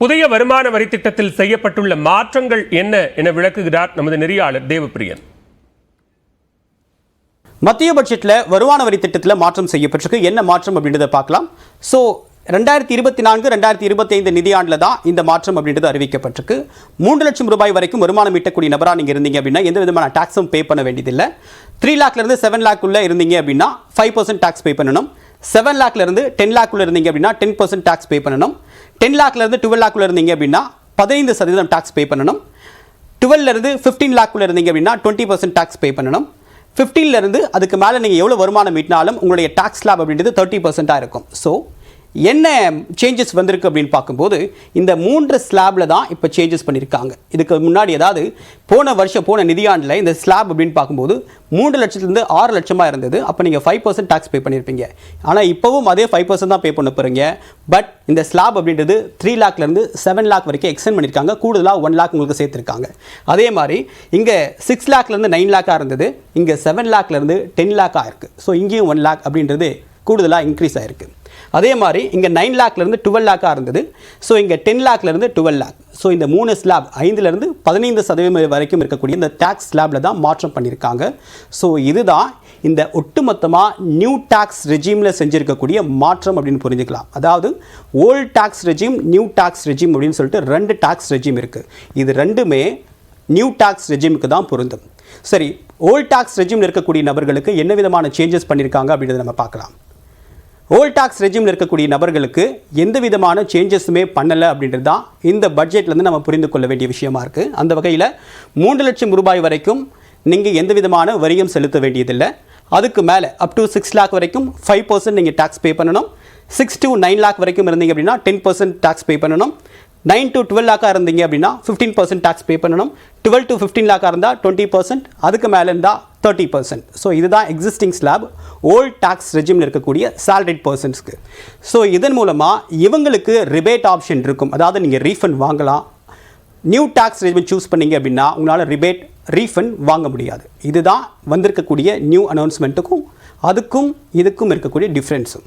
புதிய வருமான வரி திட்டத்தில் செய்யப்பட்டுள்ள மாற்றங்கள் என்ன என விளக்குகிறார் நமது நெறியாளர் தேவப்பிரியன். மத்திய பட்ஜெட்டில் வருமான வரி திட்டத்தில் மாற்றம் செய்யப்பட்டிருக்கு. என்ன மாற்றம் அப்படின்றத பார்க்கலாம். ஸோ 2024-2025 நிதியாண்டில் தான் இந்த மாற்றம் அப்படின்றது அறிவிக்கப்பட்டிருக்கு. 3 லட்சம் ரூபாய் வரைக்கும் வருமானம் ஈட்டக்கூடிய நபராக நீங்கள் இருந்தீங்க அப்படின்னா எந்த விதமான டாக்ஸும் பே பண்ண வேண்டியதில்லை. 3 லேக்லேருந்து 7 லேக் உள்ள இருந்தீங்க அப்படின்னா 5% டாக்ஸ் பே பண்ணணும். 7 லேக்லேருந்து 10 லேக் உள்ள இருந்தீங்க அப்படின்னா 10% டாக்ஸ் பே பண்ணணும். 10 லேக்லேருந்து 12 லேக் உள்ள இருந்தீங்க அப்படின்னா 15% டாக்ஸ் பே பண்ணணும். 12லேருந்து 15 லேக் உள்ள இருந்தீங்க அப்படின்னா 20% டாக்ஸ் பே பண்ணணும். 15லேருந்து அதுக்கு மேலே நீங்கள் எவ்வளோ வருமானம் ஈட்டினாலும் உங்களுடைய டாக்ஸ் ஸ்லாப் அப்படின்றது 30% இருக்கும். ஸோ என்ன சேஞ்சஸ் வந்திருக்கு அப்படின்னு பார்க்கும்போது இந்த 3 ஸ்லாபில் தான் இப்போ சேஞ்சஸ் பண்ணியிருக்காங்க. இதுக்கு முன்னாடி அதாவது போன நிதியாண்டில் இந்த ஸ்லாப் அப்படின்னு பார்க்கும்போது 3 லட்சத்துலேருந்து 6 லட்சமாக இருந்தது. அப்போ நீங்கள் 5% டாக்ஸ் பே பண்ணியிருப்பீங்க. ஆனால் இப்போவும் அதே 5% தான் பே பண்ண போகிறீங்க. பட் இந்த ஸ்லாப் அப்படின்றது 3 லேக்லேருந்து 7 லேக் வரைக்கும் எக்ஸ்டெண்ட் பண்ணியிருக்காங்க. கூடுதலாக 1 லேக் உங்களுக்கு சேர்த்துருக்காங்க. அதே மாதிரி இங்கே 6 லேக்லேருந்து 9 லேக்காக இருந்தது. இங்கே 7 லேக்லேருந்து 10 லேக்காக இருக்குது. ஸோ இங்கேயும் 1 லேக் அப்படின்றது கூடுதலாக இன்க்ரீஸ் ஆகிருக்கு. அதே மாதிரி இங்கே 9 லேக்லேருந்து 12 லேக்காக இருந்தது. ஸோ இங்கே 10 லேக்லேருந்து 12 லேக். ஸோ இந்த 3 ஸ்லாப் 5லேருந்து 15% வரைக்கும் இருக்கக்கூடிய இந்த டேக்ஸ் ஸ்லாபில் தான் மாற்றம் பண்ணியிருக்காங்க. ஸோ இதுதான் இந்த ஒட்டுமொத்தமாக நியூ டேக்ஸ் ரெஜிமில் செஞ்சுருக்கக்கூடிய மாற்றம் அப்படின்னு புரிஞ்சுக்கலாம். அதாவது old tax regime, new tax regime அப்படின்னு சொல்லிட்டு 2 டேக்ஸ் ரெஜிம் இருக்குது. இது ரெண்டுமே நியூ டேக்ஸ் ரெஜிமுக்கு தான் பொருந்தும். சரி, ஓல்ட் டேக்ஸ் ரெஜிமில் இருக்கக்கூடிய நபர்களுக்கு என்ன விதமான சேஞ்சஸ் பண்ணியிருக்காங்க அப்படின்றத நம்ம பார்க்கலாம். ஓல்ட் டாக்ஸ் ரெஜிமில் இருக்கக்கூடிய நபர்களுக்கு எந்த விதமான சேஞ்சஸுமே பண்ணலை அப்படின்றது தான் இந்த பட்ஜெட்லேருந்து நம்ம புரிந்து கொள்ள வேண்டிய விஷயமா இருக்குது. அந்த வகையில் 3 லட்சம் ரூபாய் வரைக்கும் நீங்கள் எந்த விதமான வரியும் செலுத்த வேண்டியதில்லை. அதுக்கு மேலே அப் டு 6 லேக் வரைக்கும் 5% நீங்கள் டாக்ஸ் பே பண்ணணும். 6 to 9 லேக் வரைக்கும் இருந்தீங்க அப்படின்னா 10% டாக்ஸ் பே பண்ணணும். 9 to 12 லேக்காக இருந்தீங்க அப்படின்னா 15% டாக்ஸ் பே பண்ணணும். 12 to 15 லேக்காக இருந்தால் 20%, அதுக்கு மேலே இருந்தால் 30%. ஸோ இதுதான் எக்ஸிஸ்டிங் ஸ்லாப் ஓல்ட் டாக்ஸ் ரெஜிமில் இருக்கக்கூடிய சேலரிட் பர்சன்ஸ்க்கு. ஸோ இதன் மூலமாக இவங்களுக்கு ரிபேட் ஆப்ஷன் இருக்கும். அதாவது நீங்கள் ரீஃபண்ட் வாங்கலாம். நியூ டாக்ஸ் ரெஜிம் சூஸ் பண்ணீங்க அப்படின்னா உங்களால் ரிபேட் ரீஃபண்ட் வாங்க முடியாது. இதுதான் வந்திருக்கக்கூடிய நியூ அனௌன்ஸ்மெண்ட்டுக்கும் அதுக்கும் இதுக்கும் இருக்கக்கூடிய டிஃப்ரென்ஸும்.